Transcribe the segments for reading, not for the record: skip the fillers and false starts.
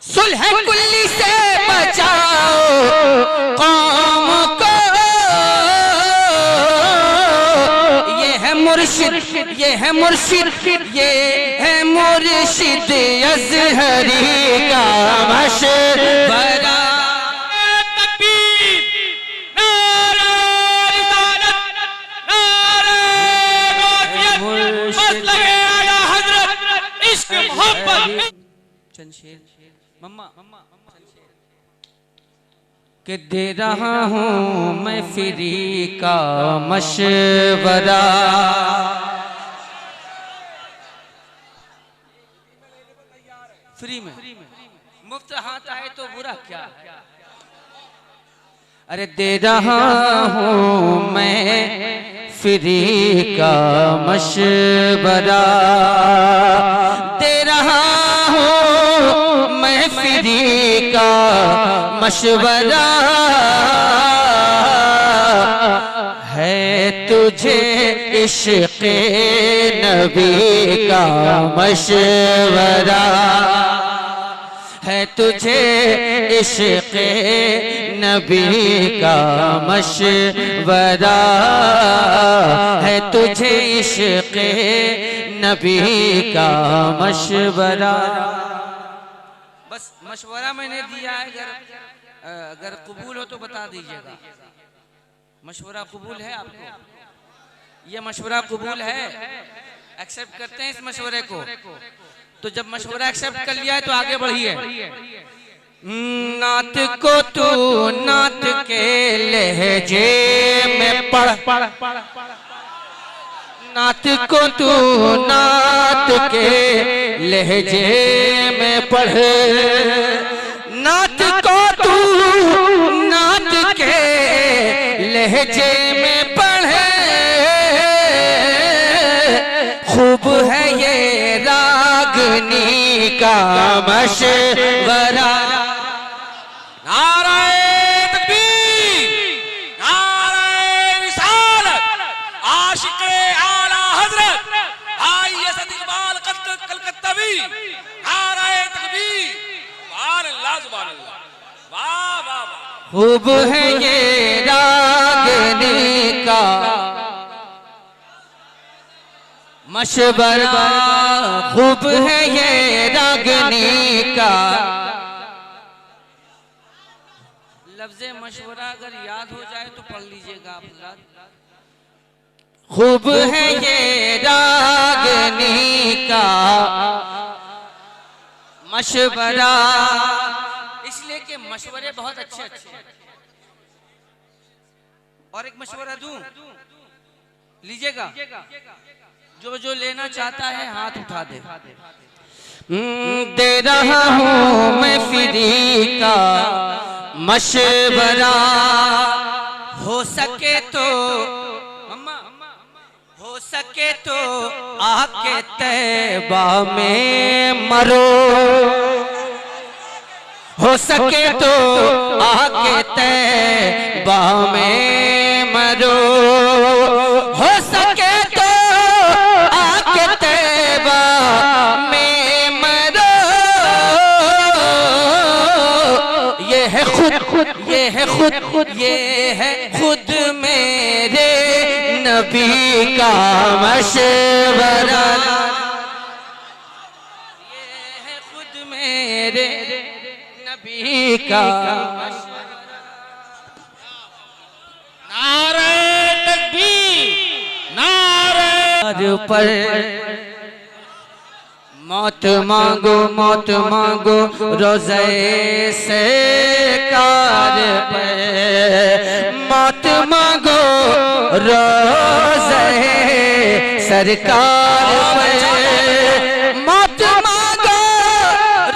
सुलह कुल्ली से बचाओ कौम को। ये है मुर्शिद, ये है मुर्शिद, ये है मुर्शिद अज़हरी का मशवरा। मम्मा के दे रहा हूँ मैं फ्री का मशवरा। फ्री में मुफ्त हाथ आए तो बुरा क्या। अरे दे रहा हूँ मैं फ्री का मशवरा, दे रहा हूँ मैं फ्री का मशवरा। है तुझे इश्क़े नबी का मशवरा, है तुझे इश्क़े नबी का मशवरा, है तुझे इश्क़े नबी का मशवरा। बस मशवरा मैंने दिया है, अगर कबूल हो तो बता दीजिएगा। मशवरा कबूल है आपको? ये मशवरा कबूल है? एक्सेप्ट करते हैं इस मशवरे को? तो जब मशवरा एक्सेप्ट कर लिया है तो आगे बढ़िए। नात को तू नात के लहजे में पढ़, नात को तू नात के लहजे में पढ़, नात को तू नात के लहजे में पढ़। खूब है ये रागनी का मशवरा। खूब है ये रागनी का मशवरा, खूब है ये रागनी का। लफ्ज़े मशवरा अगर याद हो जाए तो पढ़ लीजिएगा आप लोग। खूब है ये रागनी का मशवरा, इसलिए कि मशवरे बहुत अच्छे अच्छे हैं। और एक मशवरा दूं, लीजिएगा। जो जो लेना चाहता है हाथ उठा दे। दे रहा हूँ मैं फ्री का मशवरा, हो सके तो हो सके तो आके तैबा में मरो, हो सके तो आके तैबा में मरो, हो सके तो आके तैबा में मरो। ये है खुद, ये है खुद, ये है खुद मेरे नबी का मशवरा, ये है खुद मेरे नबी का मशवरा। नारे तकबीर, नारे पर मौत मांगो, मौत मांगो रोज़े से कार पे, मौत मांगो रोज़े सरकार पे, मौत मांगो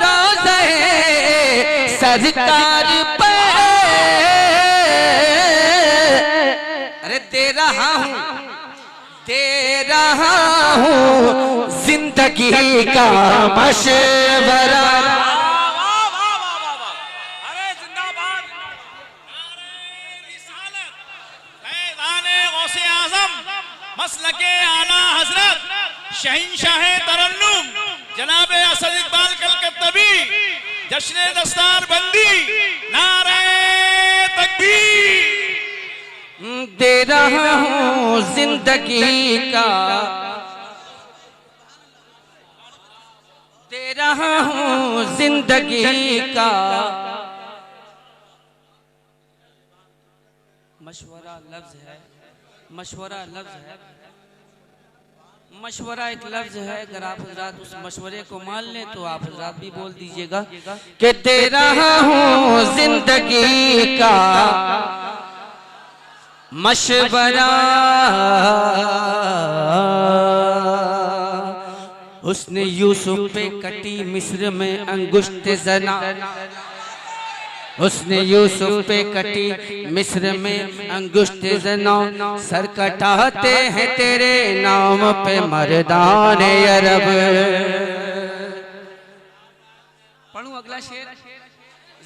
रोज़े सरकार पे। अरे दे रहा हूँ, दे रहा हूँ जिंदगी का मशवरा। अरे जिंदाबाद, गौसे आज़म मसलके आला हजरत शहंशाह तरन्नुम जनाब असद इकबाल कलकत्तवी जश्न दस्तार बंदी नारे तकबीर। दे रहा हूँ जिंदगी का, दे रहा हूँ जिंदगी का मशवरा लफ्ज है, मशवरा लफ्ज है, मशवरा एक लफ्ज है। अगर आप हजरात उस मशवरे को मान लें तो आप हजरात भी बोल दीजिएगा कि दे रहा हूँ जिंदगी का मशवरा। उसने यूसुफ पे कटी मिस्र में अंगुष्ठ जना, उसने यूसुफ पे कटी मिस्र में अंगुष्ठ जना। सर कटाते हैं तेरे नाम पे मर्दान अरब। पढ़ूं अगला शेर?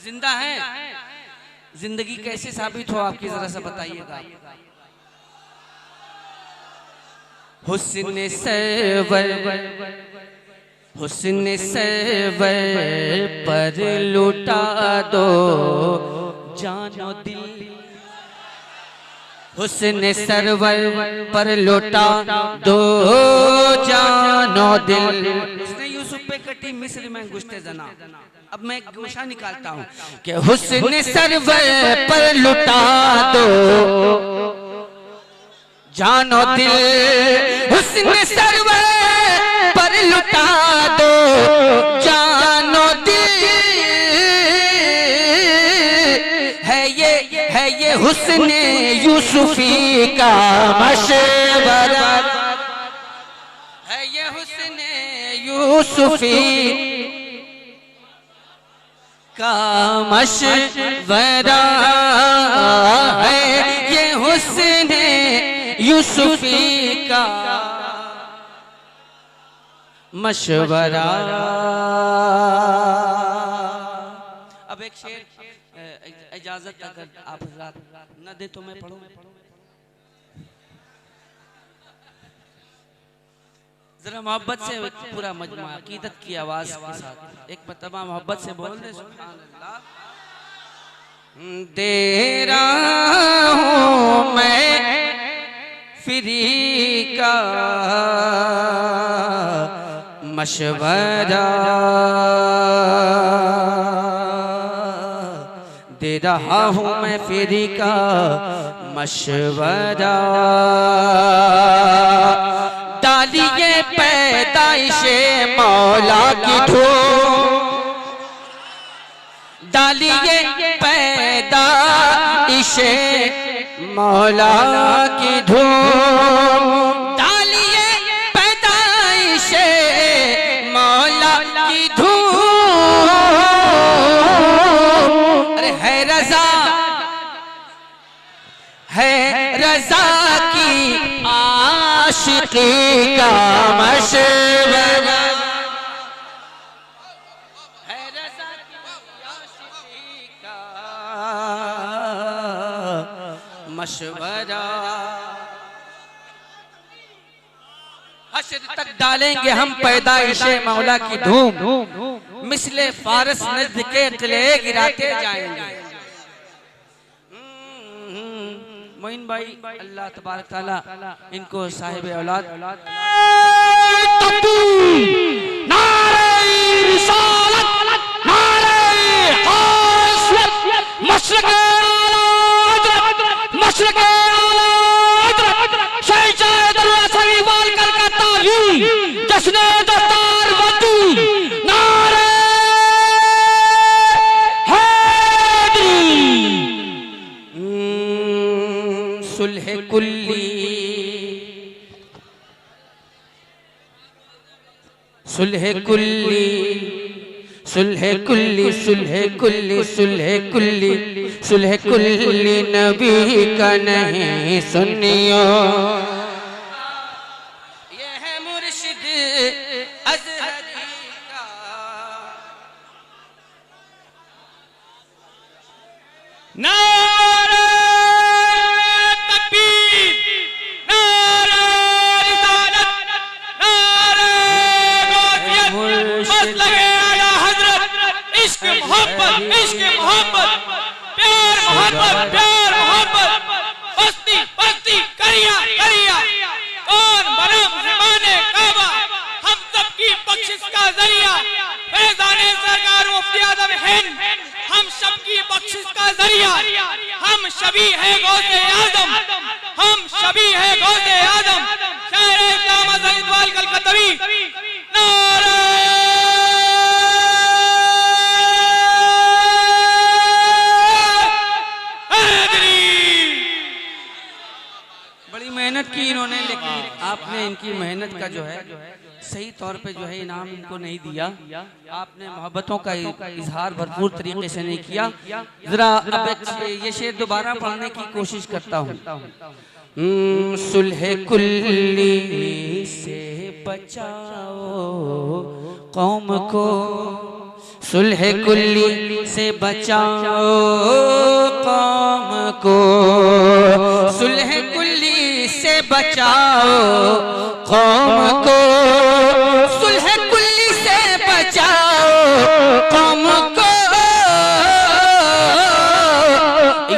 जिंदा है, जिंदगी कैसे साबित हो आपकी जरा सा बताइएगा। हुस्न सरवर, हुस्न सरवर पर लुटा दो जानो दिल, हुस्न सरवर पर लुटा दो जानो दिल। उसने यूसुफ पे कटी मिस्र में अंगुष्ठ जना। अब मैं एक गुशा निकालता हूँ कि हुस्न सरवर पर लुटा दो जानो दिल, हुस्न सरवर पर लुटा दो जानो दिल। है ये हुस्न यूसुफी का मशवरा, है ये हुस्न यूसुफी का मशवरा, है ये हुस्न यूसुफी का मशवरा। अब एक शेर इजाजत अगर आप न दे तो मैं पढ़ूं। जरा मोहब्बत से पूरा मजमा अकीदत की आवाज के साथ एक मरतबा मोहब्बत से बोल दे सुभान अल्लाह। दे रहा हूँ मैं फ्री का मशवरा, दे रहा हूँ मैं फ्री का मशवरा। डालिए पैदाइशे मौला की धूम, डालिए पैदाइशे मौला की धूम, डालिए पैदाइशे मौला की धूम। अरे है रजा की आशिकी का मशवरा, है रजा की आशिकी का मशवरा। हश्र तक डालेंगे हम पैदाइशे मौला की धूम, मिसले फारस नज़्द के किले गिराते जाएंगे। मोइन भाई अल्लाह तबारक ताला इनको साहिब औलाद सुलह कुल्ली, सुलह कुल्ली, सुलह कुल्ली, सुलह कुल्ली, सुलह कुल्ली, सुलह कुल्ली नबी का नहीं सुनियो। ये है मुर्शिद अज़हरी का। नारे तकबीर, नारे रिसालत, नारे गौसियत, मसलके आला हज़रत, इश्क मोहब्बत प्यार मोहब्बत बस्ती बस्ती करिया करिया कौन बना मेहमाने काबा हम सबकी बख्शिश का जरिया फैजाने सरकार मुफ्ती आजम हिंद हम सबकी बख्शिश का जरिया हम शबी है गौसे आजम हम शबी है गौसे आजम शायर इस्लाम हज़रत इकबाल कलकतवी नारा मेहनत की इन्होंने, लेकिन आपने इनकी मेहनत का जो है सही तौर पे जो है इनाम इनको नहीं दिया। आपने मोहब्बतों का इजहार भरपूर तरीके से नहीं किया। जरा अब ये शेर दोबारा पढ़ने की कोशिश करता हूँ। सुलह कुल्ली से बचाओ कौम को, सुलह कुल्ली से बचाओ कौम को, सुलह कुल्ली से बचाओ कौम को, सुलह कुल्ली से बचाओ कौम को।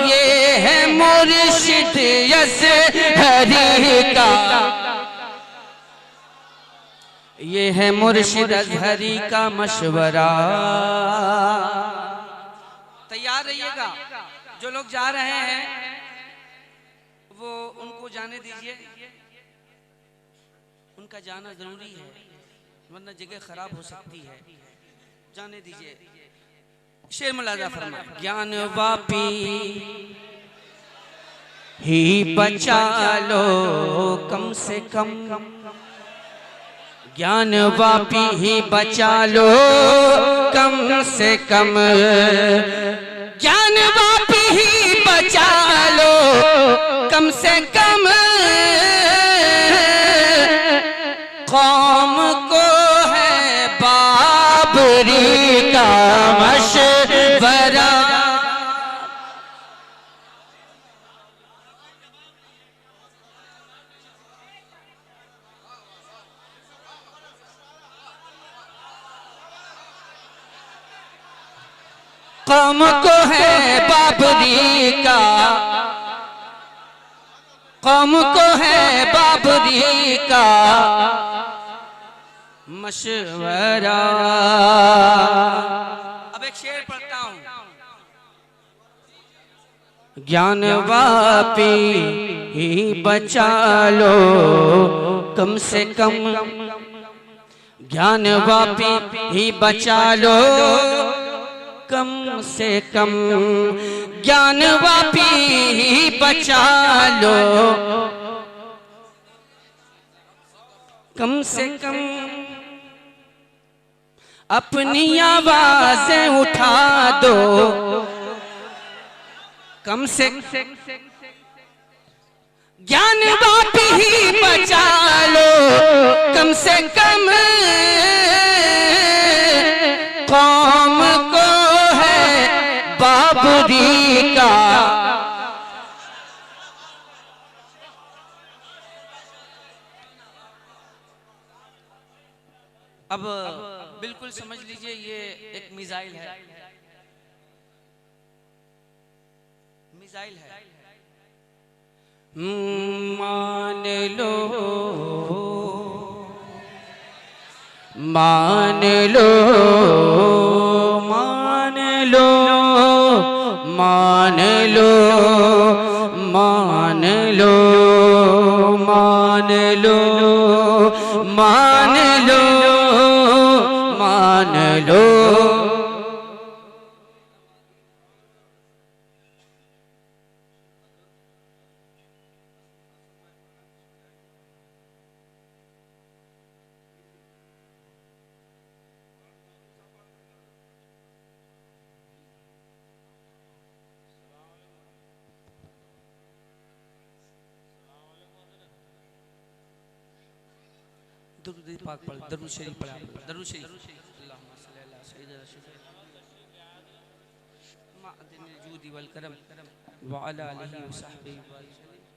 ये है मुर्शिद अज़हरी का, ये है मुर्शिद अज़हरी का मशवरा। तैयार रहिएगा। जो लोग जा रहे हैं वो उनको जाने दीजिए, उनका जाना जरूरी है वरना जगह खराब हो सकती है। जाने दीजिए। शेर मुलाजा फरमा। ज्ञान वापी ही बचा लो कम से कम, ज्ञान वापी ही बचा लो कम से कम, ज्ञान वापी ही बचा लो कम से कम। कौम को है बाबरी का मशवरा। कौम को है बाबरी का, कौम को है बाबरी का मशवरा। अब एक शेर पढ़ता हूँ। ज्ञान वापी ही बचा लो कम से कम, ज्ञान वापी ही बचा लो कम से कम, ज्ञान वापी ही बचा लो कम से कम। अपनी आवाज़ें उठा दो कम से, ज्ञान वापी ही बचा लो कम से कम। कौम को है बाबरी का, अब बिल्कुल समझ लीजिए ये एक मिसाइल है, मिसाइल है। मान लो मान लो मान लो मान लो मान लो मान लो मान लो मान लो। दरूद पाक पढ़, दरूद शरीफ पढ़ा, दरूद शरीफ। अल्लाहुम्मा सल्ली अला सय्यिदिना माअदिन जूदी वल करम व अला आलिहि व सहबिहि व सल्लम।